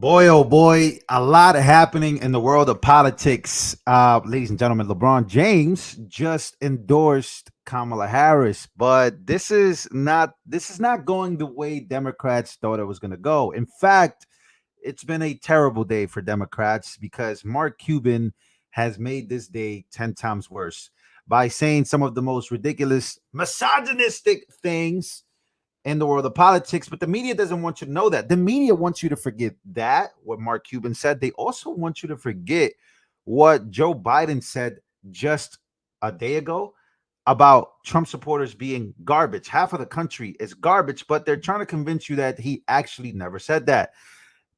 Boy, oh boy, a lot happening in the world of politics. Ladies and gentlemen, LeBron James just endorsed Kamala Harris, but this is not going the way Democrats thought it was going to go. In fact, it's been a terrible day for Democrats because Mark Cuban has made this day 10 times worse by saying some of the most ridiculous, misogynistic things in the world of politics, but the media doesn't want you to know that. The media wants you to forget that, what Mark Cuban said. They also want you to forget what Joe Biden said just a day ago about Trump supporters being garbage. Half of the country is garbage, but they're trying to convince you that he actually never said that.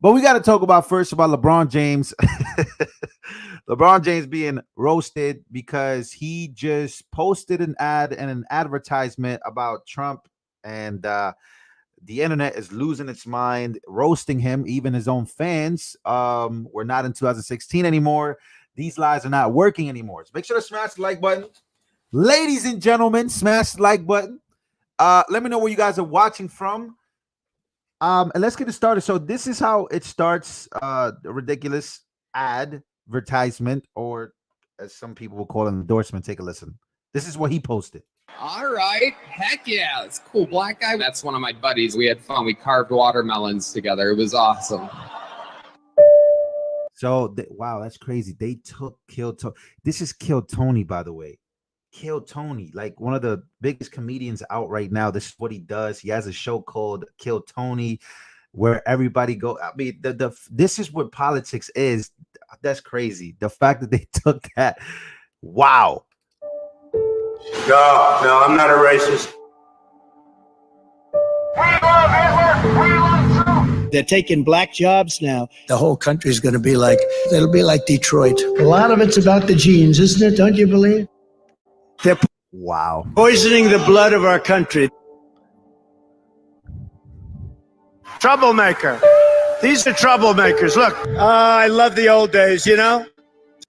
But we got to talk about first about LeBron James. LeBron James being roasted because he just posted an ad and an advertisement about Trump, and the internet is losing its mind, roasting him. Even his own fans. We're not in 2016 anymore. These lies are not working anymore. So make sure to smash the like button, ladies and gentlemen. Smash the like button. Let me know where you guys are watching from. And let's get it started. So this is how it starts. The ridiculous advertisement, or as some people will call it, an endorsement. Take a listen. This is what he posted. All right. Heck yeah. It's cool. Black guy. That's one of my buddies. We had fun. We carved watermelons together. It was awesome. So, wow, that's crazy. They took Kill Tony. This is Kill Tony, by the way. Kill Tony, like one of the biggest comedians out right now. This is what he does. He has a show called Kill Tony, where everybody go. I mean, this is what politics is. That's crazy. The fact that they took that. Wow. No, I'm not a racist. They're taking black jobs now. The whole country's going to be like, it'll be like Detroit. A lot of it's about the genes, isn't it? Don't you believe? They're poisoning the blood of our country. Troublemaker. These are troublemakers. Look, I love the old days, you know?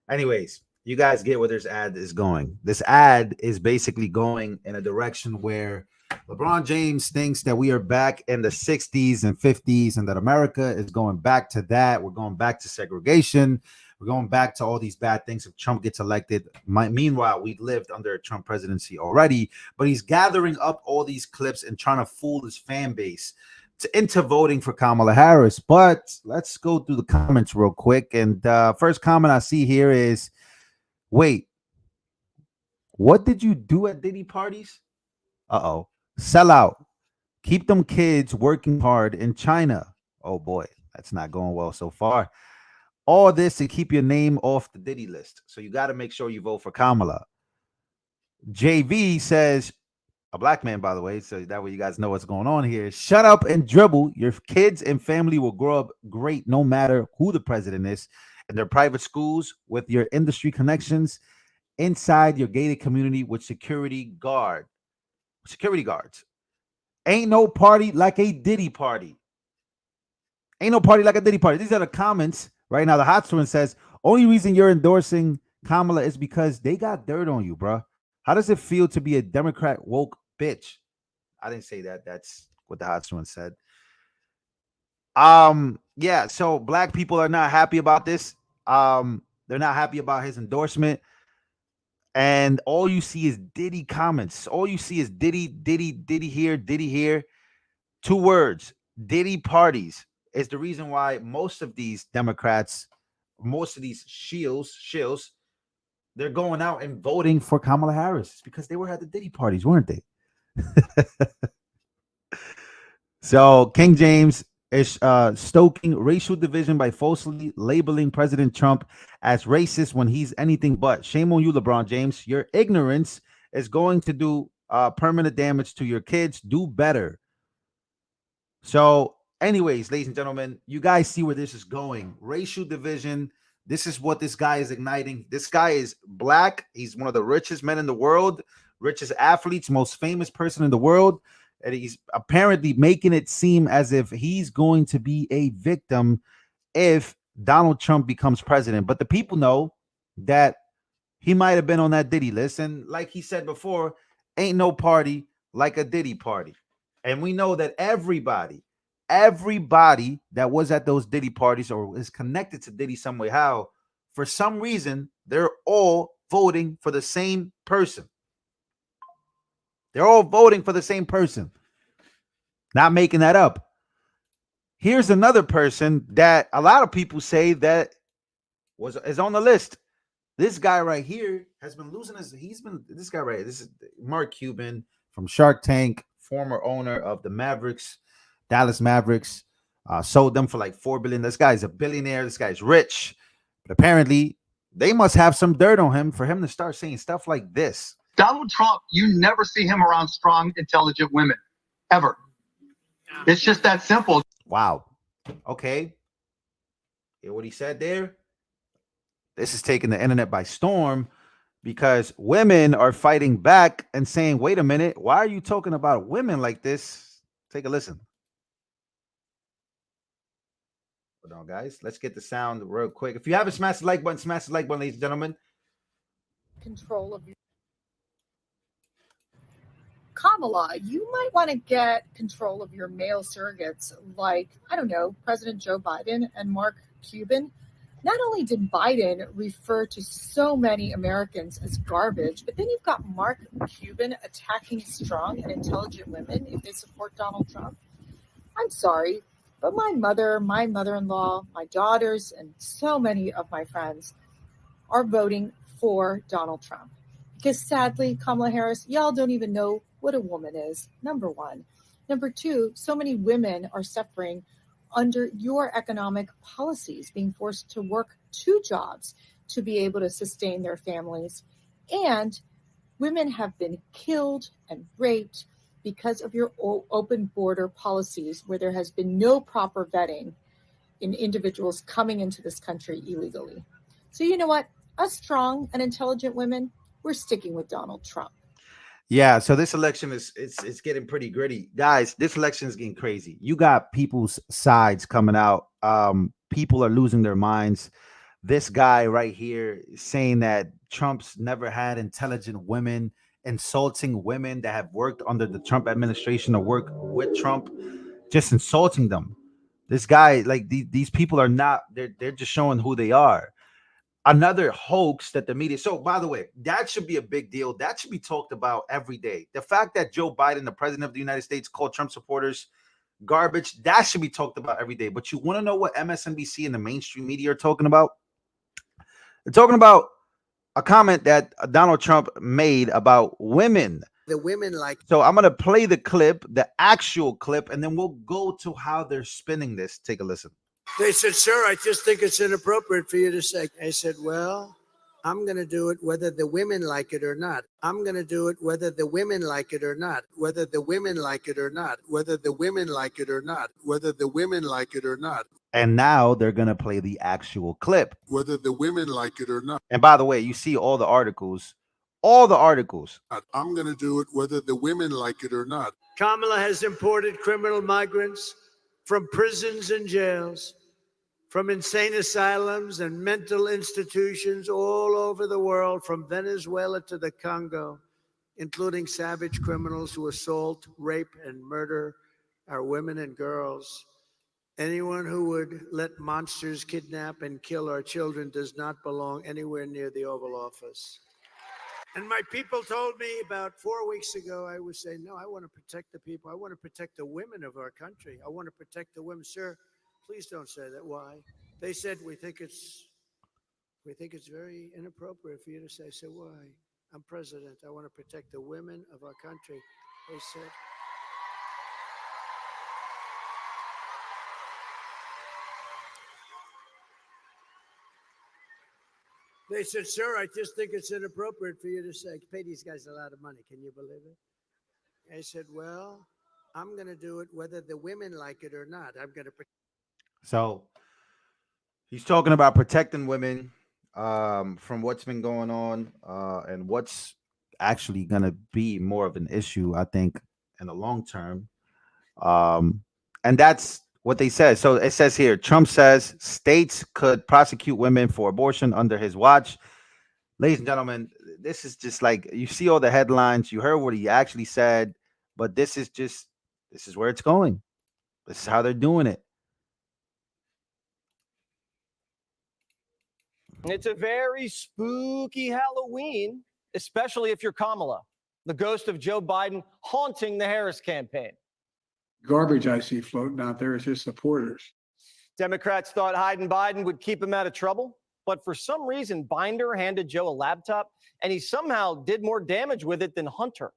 Anyways, you guys get where this ad is going. This ad is basically going in a direction where LeBron James thinks that we are back in the 60s and 50s and that America is going back to that. We're going back to segregation. We're going back to all these bad things if Trump gets elected. Meanwhile, we lived under a Trump presidency already, but he's gathering up all these clips and trying to fool his fan base into voting for Kamala Harris. But let's go through the comments real quick. And first comment I see here is, wait, what did you do at Diddy parties? Uh-oh. Sell out. Keep them kids working hard in China. Oh boy, that's not going well so far. All this to keep your name off the Diddy list. So you got to make sure you vote for Kamala. JV says, a black man, by the way, so that way you guys know what's going on here. Shut up and dribble. Your kids and family will grow up great no matter who the president is. In their private schools, with your industry connections, inside your gated community with security guards. Ain't no party like a Diddy party. Ain't no party like a Diddy party. These are the comments right now. The Hot Twin says, only reason you're endorsing Kamala is because they got dirt on you, bro. How does it feel to be a Democrat woke bitch? I didn't say that. That's what the Hot Twin said. Yeah, so black people are not happy about this. They're not happy about his endorsement. And all you see is Diddy comments. All you see is Diddy here, Diddy here. 2 words, Diddy parties is the reason why most of these Democrats, most of these shills, they're going out and voting for Kamala Harris. It's because they were at the Diddy parties, weren't they? So King James is stoking racial division by falsely labeling President Trump as racist when he's anything but. Shame on you, LeBron James. Your ignorance is going to do permanent damage to your kids. Do better. So anyways, ladies and gentlemen, you guys see where this is going. Racial division. This is what this guy is igniting. This guy is black. He's one of the richest men in the world, richest athletes, most famous person in the world. And he's apparently making it seem as if he's going to be a victim if Donald Trump becomes president. But the people know that he might have been on that Diddy list. And like he said before, ain't no party like a Diddy party. And we know that everybody everybody that was at those Diddy parties or is connected to Diddy some way, how for some reason they're all voting for the same person. They're all voting for the same person. Not making that up. Here's another person that a lot of people say that is on the list. This guy right here has been losing his. This guy right here. This is Mark Cuban from Shark Tank, former owner of the Mavericks, Dallas Mavericks. Sold them for like $4 billion. This guy's a billionaire. This guy's rich. But apparently, they must have some dirt on him for him to start saying stuff like this. Donald Trump, you never see him around strong, intelligent women, ever. It's just that simple. Wow. Okay. Hear what he said there? This is taking the internet by storm because women are fighting back and saying, wait a minute, why are you talking about women like this? Take a listen. Hold on, guys. Let's get the sound real quick. If you haven't smashed the like button, ladies and gentlemen. Control of your Kamala, you might want to get control of your male surrogates like, I don't know, President Joe Biden and Mark Cuban. Not only did Biden refer to so many Americans as garbage, but then you've got Mark Cuban attacking strong and intelligent women if they support Donald Trump. I'm sorry, but my mother, my mother-in-law, my daughters, and so many of my friends are voting for Donald Trump. Because sadly, Kamala Harris, y'all don't even know what a woman is, number one. Number two, so many women are suffering under your economic policies, being forced to work 2 jobs to be able to sustain their families. And women have been killed and raped because of your open border policies, where there has been no proper vetting in individuals coming into this country illegally. So you know what? Us strong and intelligent women, we're sticking with Donald Trump. Yeah, so this election is it's getting pretty gritty. Guys, this election is getting crazy. You got people's sides coming out. People are losing their minds. This guy right here is saying that Trump's never had intelligent women, insulting women that have worked under the Trump administration or work with Trump, just insulting them. This guy, like these people are not, they're just showing who they are. Another hoax that the media. So, by the way, that should be a big deal. That should be talked about every day. The fact that Joe Biden, the president of the United States, called Trump supporters garbage, that should be talked about every day. But you want to know what MSNBC and the mainstream media are talking about? They're talking about a comment that Donald Trump made about women. The women like. So I'm going to play the clip, the actual clip, and then we'll go to how they're spinning this. Take a listen. They said, sir, I just think it's inappropriate for you to say. I said, well, I'm going to do it whether the women like it or not. I'm going to do it whether the women like it or not. Whether the women like it or not. Whether the women like it or not. Whether the women like it or not. And now they're going to play the actual clip. Whether the women like it or not. And by the way, you see all the articles. All the articles. I'm going to do it whether the women like it or not. Kamala has imported criminal migrants from prisons and jails, from insane asylums and mental institutions all over the world, from Venezuela to the Congo, including savage criminals who assault, rape, and murder our women and girls. Anyone who would let monsters kidnap and kill our children does not belong anywhere near the Oval Office. And my people told me about 4 weeks ago, I was saying, no, I want to protect the people. I want to protect the women of our country. I want to protect the women. Sir, please don't say that. Why? They said, we think it's very inappropriate for you to say. I said, why? I'm president. I want to protect the women of our country. They said. They said, sir, I just think it's inappropriate for you to say, pay these guys a lot of money. Can you believe it? I said, well, I'm going to do it whether the women like it or not. I'm going to. So he's talking about protecting women from what's been going on and what's actually going to be more of an issue, I think, in the long term. And that's what they said. So it says here, Trump says states could prosecute women for abortion under his watch. Ladies and gentlemen, this is just like, you see all the headlines, you heard what he actually said, but this is where it's going. This is how they're doing it. It's a very spooky Halloween, especially if you're Kamala, the ghost of Joe Biden haunting the Harris campaign. Garbage I see floating out there is his supporters. Democrats thought hiding Biden would keep him out of trouble, but for some reason, Binder handed Joe a laptop, and he somehow did more damage with it than Hunter.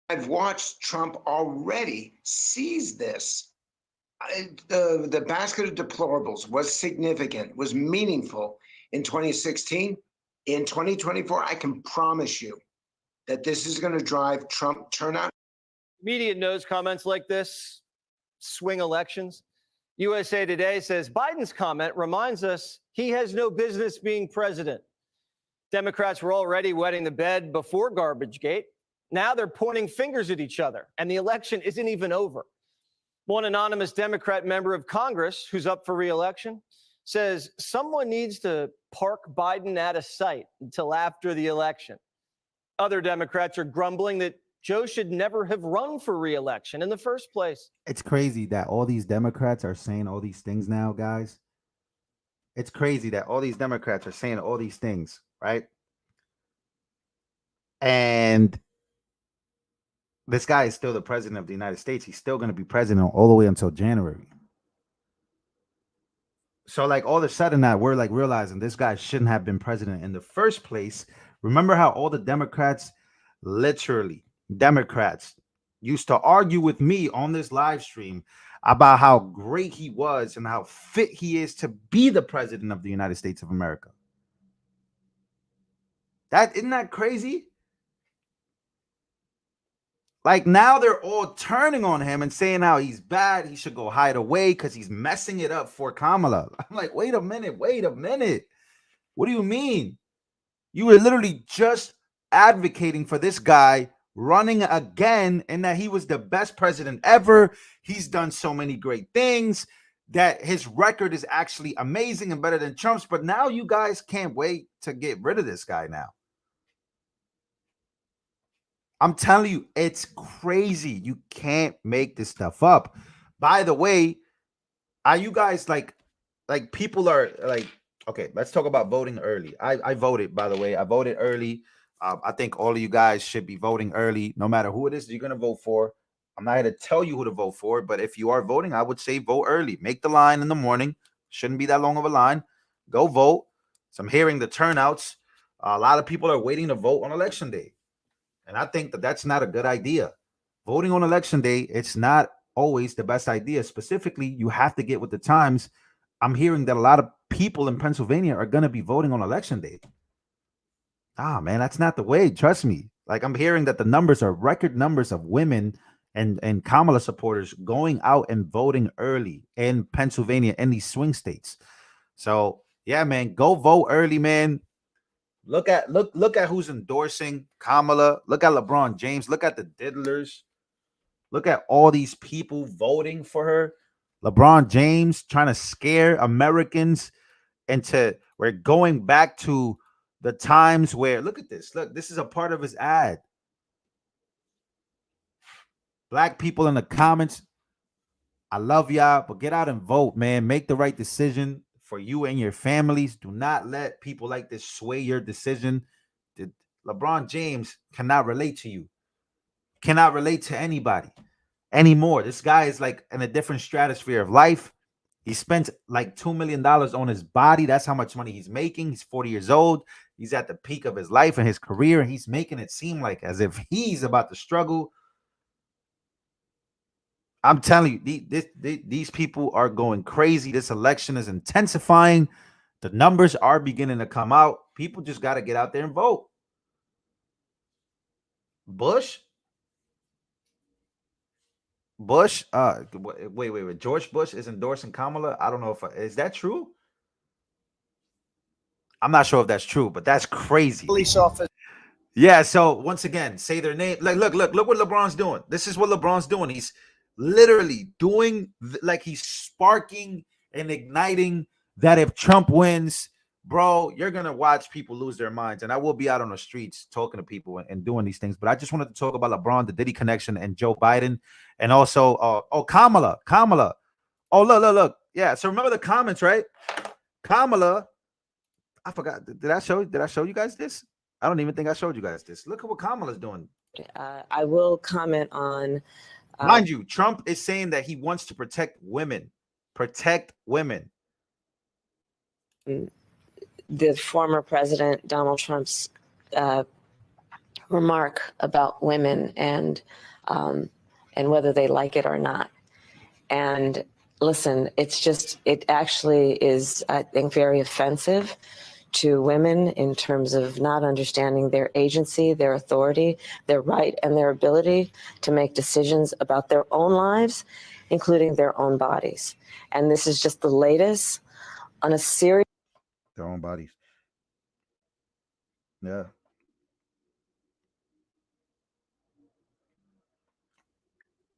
I've watched Trump already seize this. The basket of deplorables was significant, was meaningful in 2016. In 2024, I can promise you that this is going to drive Trump turnout. Media knows comments like this swing elections. USA Today says Biden's comment reminds us he has no business being president. Democrats were already wetting the bed before Garbagegate. Now they're pointing fingers at each other, and the election isn't even over. One anonymous Democrat member of Congress who's up for re-election says someone needs to park Biden out of sight until after the election. Other Democrats are grumbling that Joe should never have run for re-election in the first place. It's crazy that all these Democrats are saying all these things now, guys. It's crazy that all these Democrats are saying all these things, right? And this guy is still the president of the United States. He's still going to be president all the way until January. So, like, all of a sudden now we're like realizing this guy shouldn't have been president in the first place. Remember how all the Democrats, literally Democrats, used to argue with me on this live stream about how great he was and how fit he is to be the president of the United States of America. Isn't that crazy? Like, now they're all turning on him and saying how he's bad. He should go hide away because he's messing it up for Kamala. I'm like, wait a minute. What do you mean? You were literally just advocating for this guy running again and that he was the best president ever. He's done so many great things, that his record is actually amazing and better than Trump's. But now you guys can't wait to get rid of this guy now. I'm telling you, it's crazy. You can't make this stuff up. By the way, are you guys like people are like, okay, let's talk about voting early. I voted, by the way. I voted early. I think all of you guys should be voting early, no matter who it is you're going to vote for. I'm not going to tell you who to vote for, but if you are voting, I would say vote early. Make the line in the morning. Shouldn't be that long of a line. Go vote. So I'm hearing the turnouts. A lot of people are waiting to vote on election day. And I think that that's not a good idea. Voting on election day, it's not always the best idea. Specifically, you have to get with the times. I'm hearing that a lot of people in Pennsylvania are going to be voting on election day. Man, that's not the way. Trust me. Like, I'm hearing that the numbers are record numbers of women and Kamala supporters going out and voting early in Pennsylvania in these swing states. So, yeah, man, go vote early, man. Look at who's endorsing Kamala. Look at LeBron James. Look at the diddlers. Look at all these people voting for her. LeBron James trying to scare Americans into we're going back to the times where, look at this. Look, this is a part of his ad. Black people in the comments, I love y'all, but get out and vote, man. Make the right decision for you and your families. Do not let people like this sway your decision. LeBron James cannot relate to you. Cannot relate to anybody anymore. This guy is like in a different stratosphere of life. He spent like $2 million on his body. That's how much money he's making. He's 40 years old. He's at the peak of his life and his career. And he's making it seem like as if he's about to struggle. I'm telling you, these people are going crazy. This election is intensifying. The numbers are beginning to come out. People just got to get out there and vote. Bush, wait. George Bush is endorsing Kamala. I don't know if is that true? I'm not sure if that's true, but that's crazy. Police officer. Yeah, so once again, say their name. Like, look what LeBron's doing. This is what LeBron's doing. He's literally doing like he's sparking and igniting that if Trump wins, bro, you're gonna watch people lose their minds. And I will be out on the streets talking to people and doing these things. But I just wanted to talk about LeBron, the Diddy connection, and Joe Biden, and also Kamala. Oh, look. Yeah. So remember the comments, right? Kamala. I forgot. Did I show you guys this? I don't even think I showed you guys this. Look at what Kamala's doing. I will comment on. Mind you, Trump is saying that he wants to protect women. Protect women. The former president Donald Trump's remark about women and whether they like it or not. And listen, it actually is, I think, very offensive to women in terms of not understanding their agency, their authority, their right, and their ability to make decisions about their own lives, including their own bodies. And this is just the latest on a series. Their own bodies. Yeah.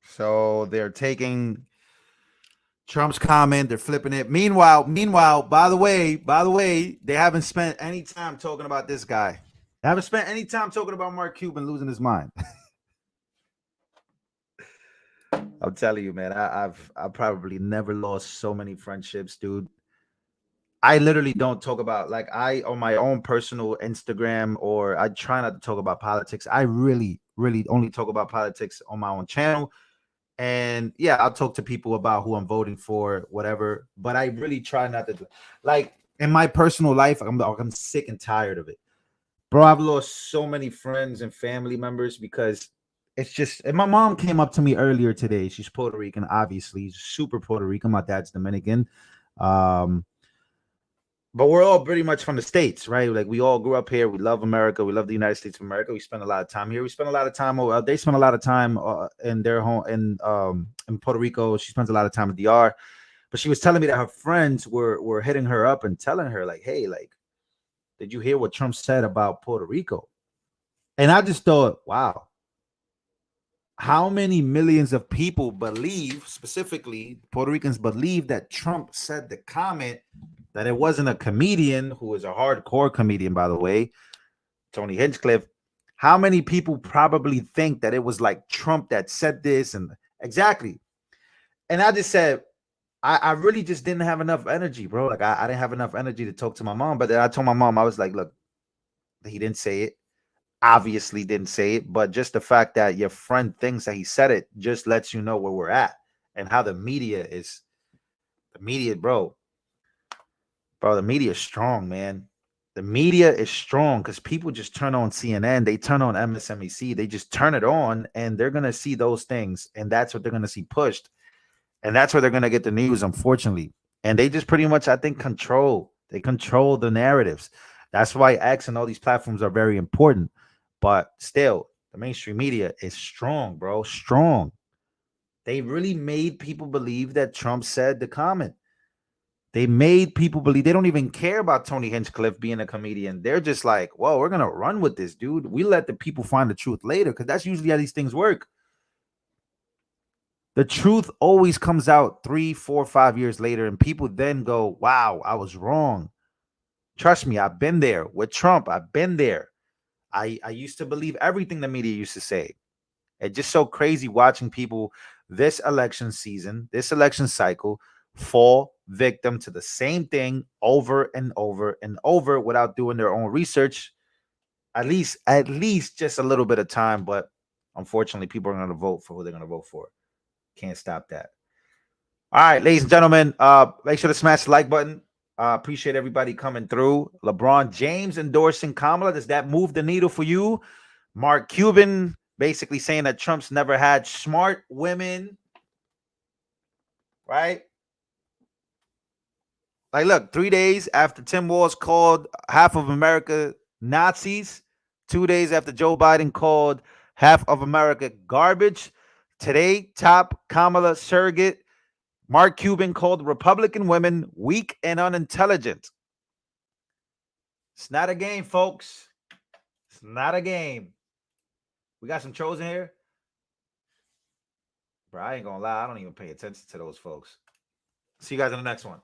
So they're taking Trump's comment, they're flipping it. Meanwhile, by the way, they haven't spent any time talking about this guy. They haven't spent any time talking about Mark Cuban losing his mind. I'm telling you, man, I've probably never lost so many friendships, dude. I literally don't talk about, like, I on my own personal Instagram, or I try not to talk about politics. I really only talk about politics on my own channel. And yeah, I'll talk to people about who I'm voting for, whatever. But I really try not to do, like, in my personal life, I'm sick and tired of it. Bro, I've lost so many friends and family members because it's just, and my mom came up to me earlier today. She's Puerto Rican, obviously, super Puerto Rican. My dad's Dominican. But we're all pretty much from the States, right? Like, we all grew up here. We love America. We love the United States of America. We spend a lot of time here. We spend a lot of time over. They spend a lot of time in their home in Puerto Rico. She spends a lot of time in DR. But she was telling me that her friends were hitting her up and telling her, like, hey, like, did you hear what Trump said about Puerto Rico? And I just thought, wow, how many millions of people believe, specifically Puerto Ricans believe, that Trump said the comment, that it wasn't a comedian, who is a hardcore comedian, by the way, Tony Hinchcliffe. How many people probably think that it was like Trump that said this? And exactly. And I just said, I really just didn't have enough energy, bro. Like, I didn't have enough energy to talk to my mom. But then I told my mom, I was like, look, he didn't say it. Obviously didn't say it. But just the fact that your friend thinks that he said it just lets you know where we're at and how the media is. The media, bro, the media is strong, man. The media is strong because people just turn on CNN. They turn on MSNBC. They just turn it on and they're going to see those things. And that's what they're going to see pushed. And that's where they're going to get the news, unfortunately. And they just pretty much, I think, they control the narratives. That's why X and all these platforms are very important. But still, the mainstream media is strong, bro. Strong. They really made people believe that Trump said the comment. They made people believe. They don't even care about Tony Hinchcliffe being a comedian. They're just like, whoa, we're going to run with this, dude. We let the people find the truth later, because that's usually how these things work. The truth always comes out 3, 4, 5 years later, and people then go, wow, I was wrong. Trust me, I've been there with Trump. I've been there. I used to believe everything the media used to say. It's just so crazy watching people this election season, this election cycle, fall victim to the same thing over and over and over without doing their own research. At least just a little bit of time. But unfortunately, people are going to vote for who they're going to vote for. Can't stop that. All right, ladies and gentlemen, make sure to smash the like button. Appreciate everybody coming through. LeBron James endorsing Kamala. Does that move the needle for you? Mark Cuban basically saying that Trump's never had smart women. Right? Like, look, 3 days after Tim Walz called half of America Nazis, 2 days after Joe Biden called half of America garbage, today, top Kamala surrogate Mark Cuban called Republican women weak and unintelligent. It's not a game, folks. It's not a game. We got some trolls in here. Bro, I ain't gonna lie. I don't even pay attention to those folks. See you guys in the next one.